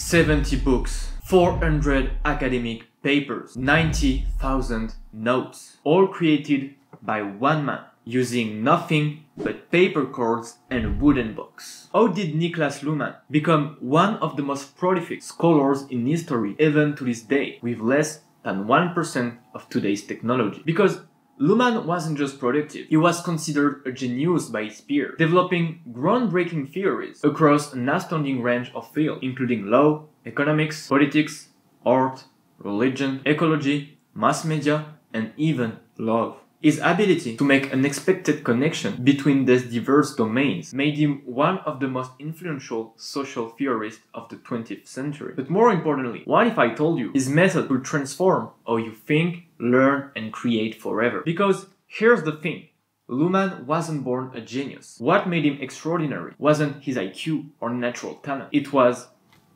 70 books, 400 academic papers, 90,000 notes, all created by one man, using nothing but paper cords and wooden blocks. How did Niklas Luhmann become one of the most prolific scholars in history even to this day, with less than 1% of today's technology? Because Luhmann wasn't just productive, he was considered a genius by his peers, developing groundbreaking theories across an astounding range of fields, including law, economics, politics, art, religion, ecology, mass media, and even love. His ability to make unexpected connections between these diverse domains made him one of the most influential social theorists of the 20th century. But more importantly, what if I told you his method will transform how you think, learn, and create forever? Because here's the thing. Luhmann wasn't born a genius. What made him extraordinary wasn't his IQ or natural talent. It was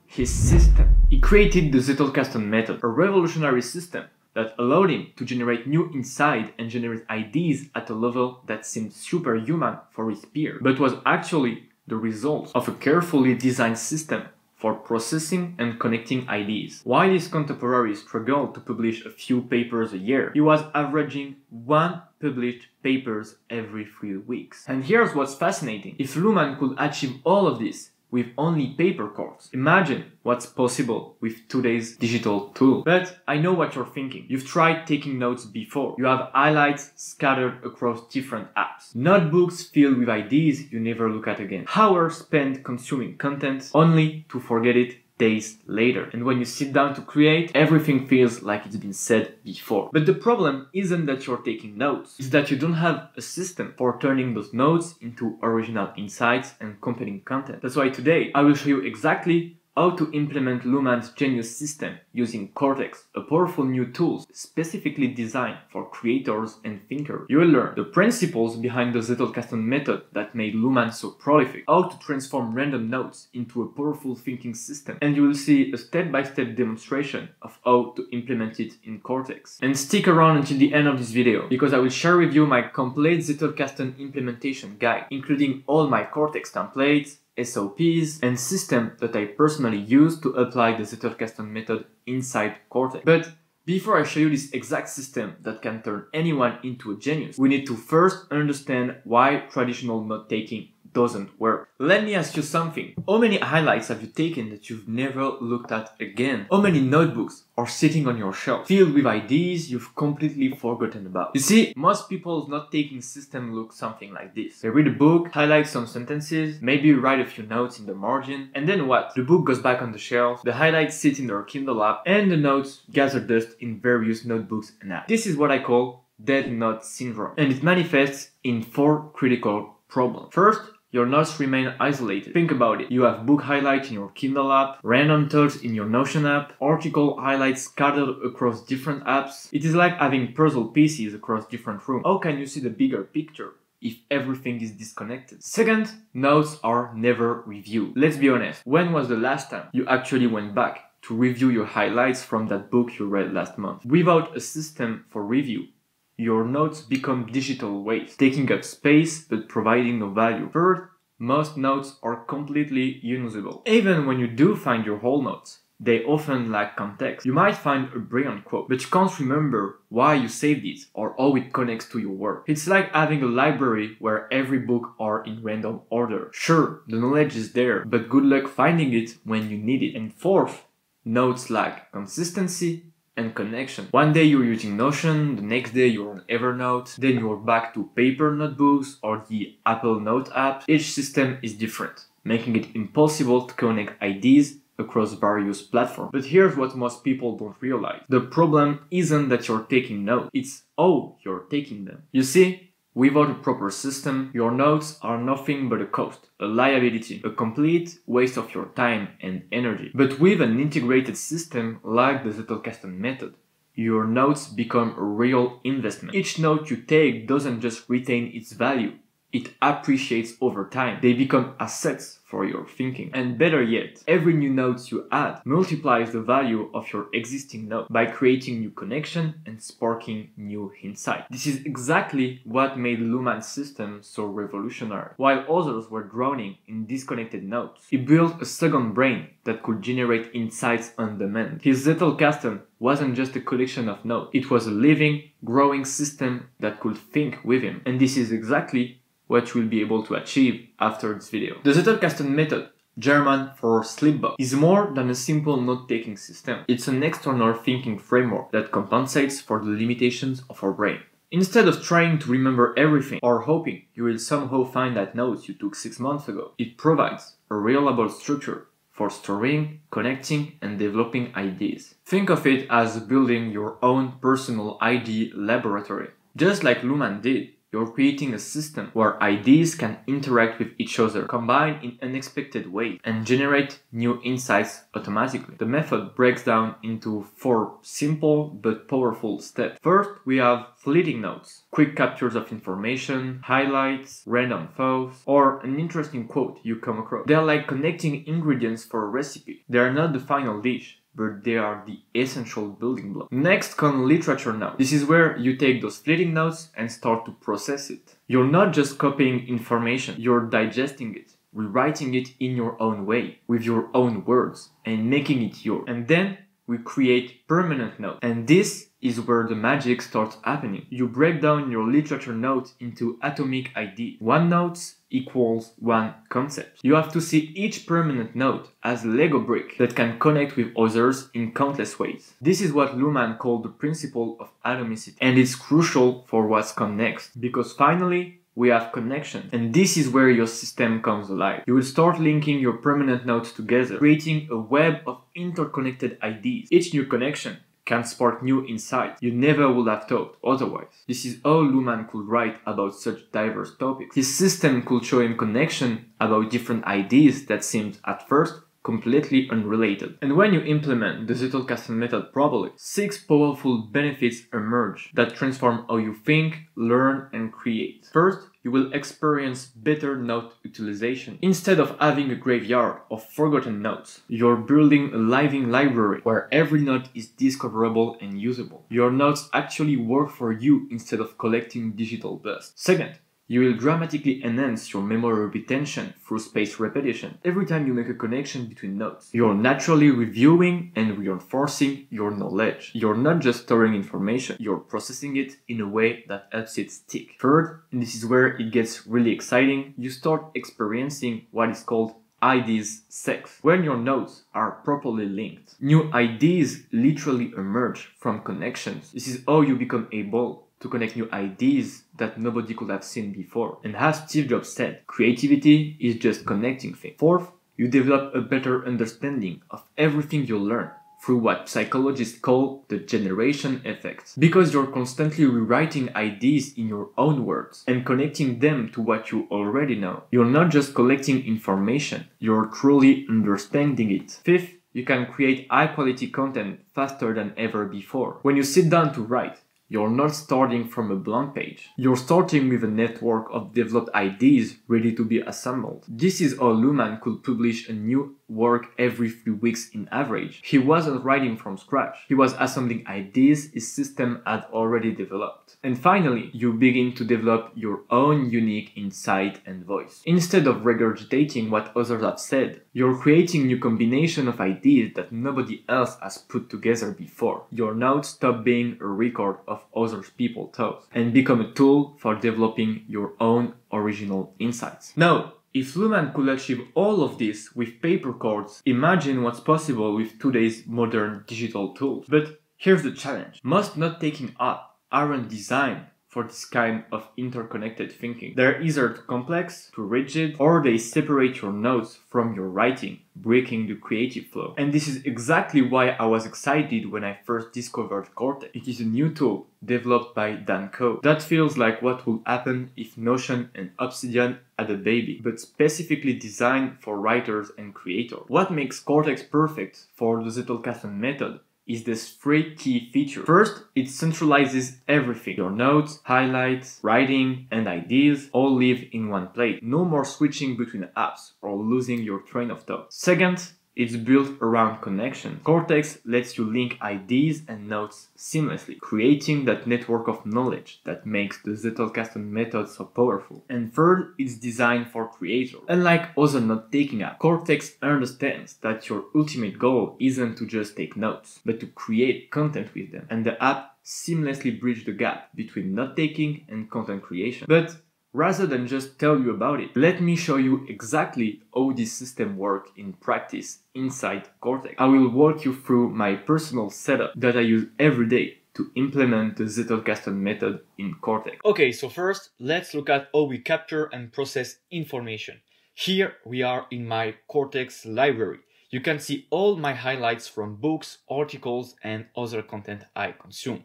his system. He created the Zettelkasten method, a revolutionary system that allowed him to generate new insight and generate ideas at a level that seemed superhuman for his peers, but was actually the result of a carefully designed system for processing and connecting ideas. While his contemporaries struggled to publish a few papers a year, he was averaging 1 published papers every 3 weeks. And here's what's fascinating. If Luhmann could achieve all of this with only paper cords, imagine what's possible with today's digital tool. But I know what you're thinking. You've tried taking notes before. You have highlights scattered across different apps, notebooks filled with ideas you never look at again, hours spent consuming content only to forget it days later. And when you sit down to create, everything feels like it's been said before. But the problem isn't that you're taking notes, it's that you don't have a system for turning those notes into original insights and compelling content. That's why today I will show you exactly how to implement Luhmann's genius system using Cortex, a powerful new tool specifically designed for creators and thinkers. You will learn the principles behind the Zettelkasten method that made Luhmann so prolific, how to transform random notes into a powerful thinking system, and you will see a step-by-step demonstration of how to implement it in Cortex. And stick around until the end of this video, because I will share with you my complete Zettelkasten implementation guide, including all my Cortex templates, SOPs, and system that I personally use to apply the Zettelkasten method inside Cortex. But before I show you this exact system that can turn anyone into a genius, we need to first understand why traditional note-taking doesn't work. Let me ask you something. How many highlights have you taken that you've never looked at again? How many notebooks are sitting on your shelf, filled with ideas you've completely forgotten about? You see, most people's note-taking system looks something like this. They read a book, highlight some sentences, maybe write a few notes in the margin, and then what? The book goes back on the shelf, the highlights sit in their Kindle app, and the notes gather dust in various notebooks and apps. This is what I call dead note syndrome, and it manifests in 4 critical problems. First, your notes remain isolated. Think about it. You have book highlights in your Kindle app, random thoughts in your Notion app, article highlights scattered across different apps. It is like having puzzle pieces across different rooms. How can you see the bigger picture if everything is disconnected? Second, notes are never reviewed. Let's be honest. When was the last time you actually went back to review your highlights from that book you read last month? Without a system for review, your notes become digital waste, taking up space but providing no value. Third, most notes are completely unusable. Even when you do find your whole notes, they often lack context. You might find a brilliant quote, but you can't remember why you saved it or how it connects to your work. It's like having a library where every book are in random order. Sure, the knowledge is there, but good luck finding it when you need it. And fourth, notes lack consistency and connection. One day you're using Notion, the next day you're on Evernote, then you're back to paper notebooks or the Apple Note app. Each system is different, making it impossible to connect ideas across various platforms. But here's what most people don't realize. The problem isn't that you're taking notes, it's how you're taking them. You see, without a proper system, your notes are nothing but a cost, a liability, a complete waste of your time and energy. But with an integrated system like the Zettelkasten method, your notes become a real investment. Each note you take doesn't just retain its value, it appreciates over time. They become assets for your thinking. And better yet, every new note you add multiplies the value of your existing note by creating new connection and sparking new insight. This is exactly what made Luhmann's system so revolutionary. While others were drowning in disconnected notes, he built a second brain that could generate insights on demand. His Zettelkasten wasn't just a collection of notes, it was a living, growing system that could think with him. And this is exactly what you will be able to achieve after this video. The Zettelkasten method, German for sleepbox, is more than a simple note-taking system. It's an external thinking framework that compensates for the limitations of our brain. Instead of trying to remember everything or hoping you will somehow find that note you took 6 months ago, it provides a reliable structure for storing, connecting, and developing ideas. Think of it as building your own personal idea laboratory. Just like Luhmann did, you're creating a system where ideas can interact with each other, combine in unexpected ways, and generate new insights automatically. The method breaks down into 4 simple but powerful steps. First, we have fleeting notes, quick captures of information, highlights, random thoughts, or an interesting quote you come across. They're like connecting ingredients for a recipe. They are not the final dish, but they are the essential building block. Next come literature notes. This is where you take those fleeting notes and start to process it. You're not just copying information, you're digesting it, rewriting it in your own way, with your own words, and making it yours. And then we create permanent notes. And this is where the magic starts happening. You break down your literature notes into atomic ideas. One note equals one concept. You have to see each permanent note as a Lego brick that can connect with others in countless ways. This is what Luhmann called the principle of atomicity. And it's crucial for what's come next, because finally, we have connection. And this is where your system comes alive. You will start linking your permanent notes together, creating a web of interconnected ideas. Each new connection can spark new insights you never would have thought otherwise. This is how Luhmann could write about such diverse topics. His system could show him connection about different ideas that seemed at first completely unrelated. And when you implement the Zettelkasten method properly, 6 powerful benefits emerge that transform how you think, learn, and create. First, you will experience better note utilization. Instead of having a graveyard of forgotten notes, you're building a living library where every note is discoverable and usable. Your notes actually work for you instead of collecting digital dust. Second, you will dramatically enhance your memory retention through spaced repetition. Every time you make a connection between notes, you're naturally reviewing and reinforcing your knowledge. You're not just storing information, you're processing it in a way that helps it stick. Third, and this is where it gets really exciting, you start experiencing what is called ideas sex. When your notes are properly linked, new ideas literally emerge from connections. This is how you become able to connect new ideas that nobody could have seen before. And as Steve Jobs said, creativity is just connecting things. Fourth, you develop a better understanding of everything you learn through what psychologists call the generation effect. Because you're constantly rewriting ideas in your own words and connecting them to what you already know. You're not just collecting information, you're truly understanding it. Fifth, you can create high-quality content faster than ever before. When you sit down to write, you're not starting from a blank page. You're starting with a network of developed ideas ready to be assembled. This is how Luhmann could publish a new work every 3 weeks in average. He wasn't writing from scratch. He was assembling ideas his system had already developed. And finally, you begin to develop your own unique insight and voice. Instead of regurgitating what others have said, you're creating new combination of ideas that nobody else has put together before. Your notes stop being a record of other people's thoughts and become a tool for developing your own original insights. Now, if Luhmann could achieve all of this with paper cards, imagine what's possible with today's modern digital tools. But here's the challenge. Most note-taking apps aren't designed for this kind of interconnected thinking. They're either too complex, too rigid, or they separate your notes from your writing, breaking the creative flow. And this is exactly why I was excited when I first discovered Cortex. It is a new tool developed by Dan Koe that feels like what would happen if Notion and Obsidian had a baby, but specifically designed for writers and creators. What makes Cortex perfect for the Zettelkasten method is this three key features. First, it centralizes everything. Your notes, highlights, writing, and ideas all live in one place. No more switching between apps or losing your train of thought. Second, it's built around connection. Cortex lets you link ideas and notes seamlessly, creating that network of knowledge that makes the Zettelkasten method so powerful. And third, it's designed for creators. Unlike other note-taking apps, Cortex understands that your ultimate goal isn't to just take notes, but to create content with them. And the app seamlessly bridges the gap between note-taking and content creation. But rather than just tell you about it, let me show you exactly how this system works in practice inside Cortex. I will walk you through my personal setup that I use every day to implement the Zettelkasten method in Cortex. Okay, so first, let's look at how we capture and process information. Here we are in my Cortex library. You can see all my highlights from books, articles, and other content I consume.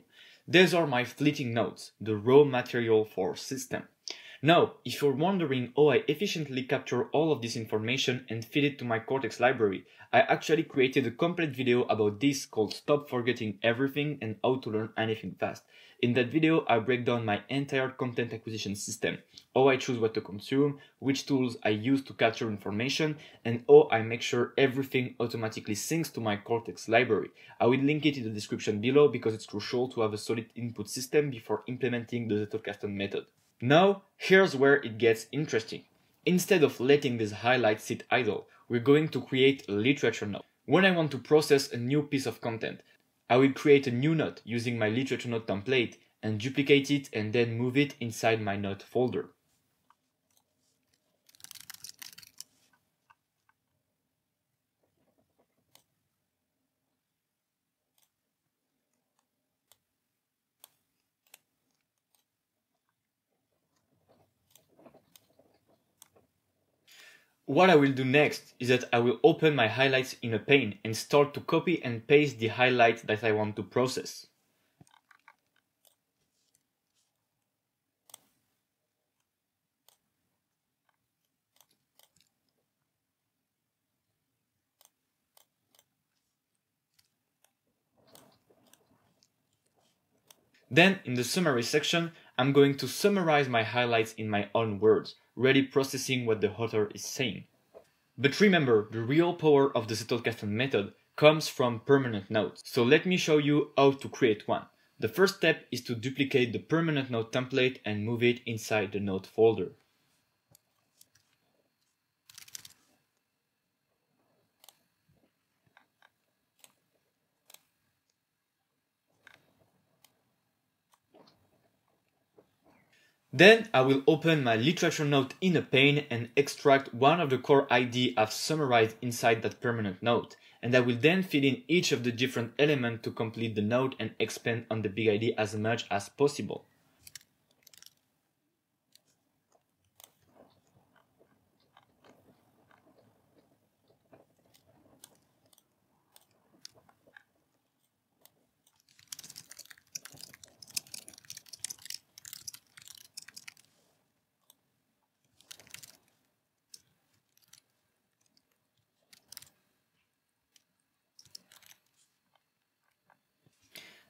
These are my fleeting notes, the raw material for system. Now, if you're wondering how I efficiently capture all of this information and feed it to my Cortex library, I actually created a complete video about this called Stop Forgetting Everything and How to Learn Anything Fast. In that video, I break down my entire content acquisition system, how I choose what to consume, which tools I use to capture information, and how I make sure everything automatically syncs to my Cortex library. I will link it in the description below because it's crucial to have a solid input system before implementing the Zettelkasten method. Now, here's where it gets interesting. Instead of letting these highlights sit idle, we're going to create a literature note. When I want to process a new piece of content, I will create a new note using my literature note template and duplicate it and then move it inside my note folder. What I will do next is that I will open my highlights in a pane and start to copy and paste the highlights that I want to process. Then, in the summary section, I'm going to summarize my highlights in my own words, ready processing what the author is saying. But remember, the real power of the Zettelkasten method comes from permanent notes. So let me show you how to create one. The first step is to duplicate the permanent note template and move it inside the note folder. Then I will open my literature note in a pane and extract one of the core ideas I've summarized inside that permanent note. And I will then fill in each of the different elements to complete the note and expand on the big idea as much as possible.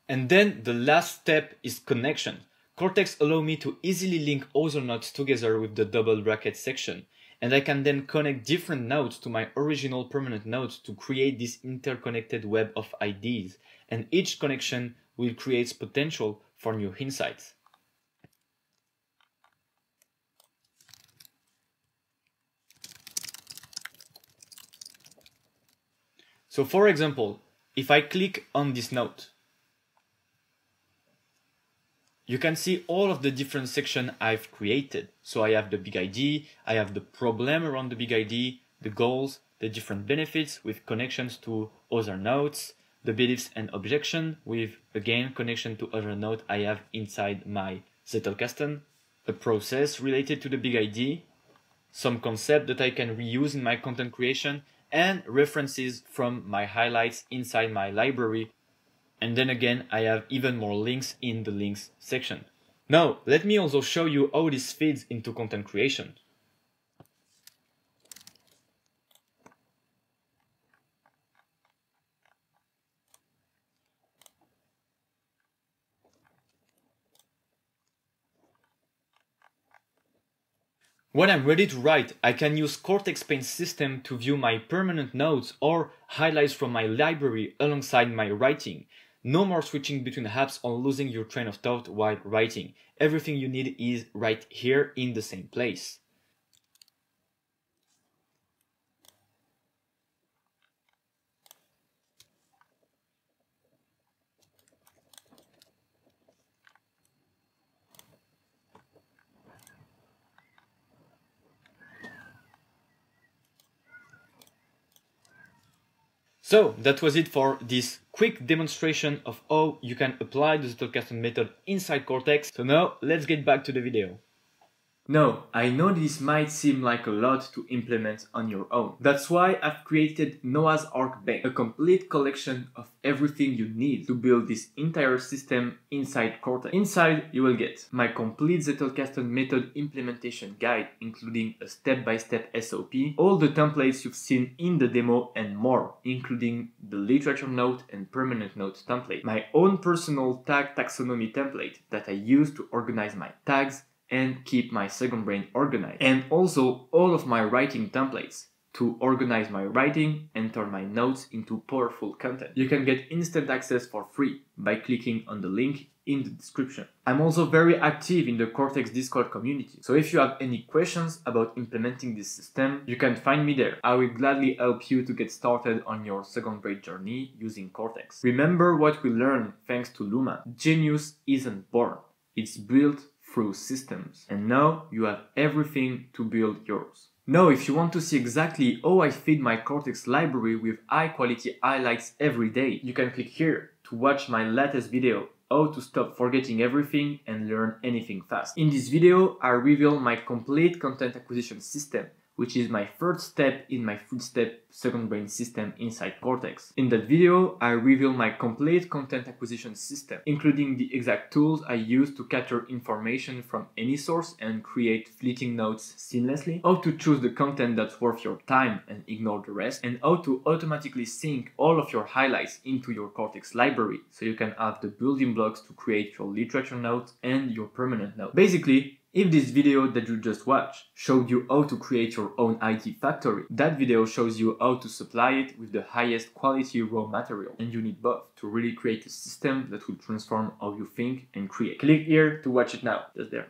And then the last step is connection. Cortex allows me to easily link other notes together with the double bracket section, and I can then connect different notes to my original permanent notes to create this interconnected web of ideas, and each connection will create potential for new insights. So for example, if I click on this note, you can see all of the different sections I've created. So I have the big idea, I have the problem around the big idea, the goals, the different benefits with connections to other notes, the beliefs and objection with, again, connection to other notes I have inside my Zettelkasten, a process related to the big idea, some concept that I can reuse in my content creation, and references from my highlights inside my library. And then again, I have even more links in the links section. Now, let me also show you how this feeds into content creation. When I'm ready to write, I can use Cortex Paint system to view my permanent notes or highlights from my library alongside my writing. No more switching between apps or losing your train of thought while writing. Everything you need is right here in the same place. So that was it for this quick demonstration of how you can apply the Zettelkasten method inside Cortex. So now let's get back to the video. No, I know this might seem like a lot to implement on your own. That's why I've created Noah's Ark Bank, a complete collection of everything you need to build this entire system inside Cortex. Inside, you will get my complete Zettelkasten method implementation guide, including a step-by-step SOP, all the templates you've seen in the demo and more, including the literature note and permanent note template, my own personal tag taxonomy template that I use to organize my tags and keep my second brain organized, and also all of my writing templates to organize my writing and turn my notes into powerful content. You can get instant access for free by clicking on the link in the description. I'm also very active in the Cortex Discord community, so if you have any questions about implementing this system, you can find me there. I will gladly help you to get started on your second brain journey using Cortex. Remember what we learned thanks to Luma. Genius isn't born, it's built through systems. And now you have everything to build yours. Now, if you want to see exactly how I feed my Cortex library with high quality highlights every day, you can click here to watch my latest video, how to stop forgetting everything and learn anything fast. In this video, I reveal my complete content acquisition system, which is my third step in my 3-step second brain system inside Cortex. In that video, I reveal my complete content acquisition system, including the exact tools I use to capture information from any source and create fleeting notes seamlessly, how to choose the content that's worth your time and ignore the rest, and how to automatically sync all of your highlights into your Cortex library so you can have the building blocks to create your literature notes and your permanent note. Basically, if this video that you just watched showed you how to create your own IT factory, that video shows you how to supply it with the highest quality raw material. And you need both to really create a system that will transform how you think and create. Click here to watch it now, just there.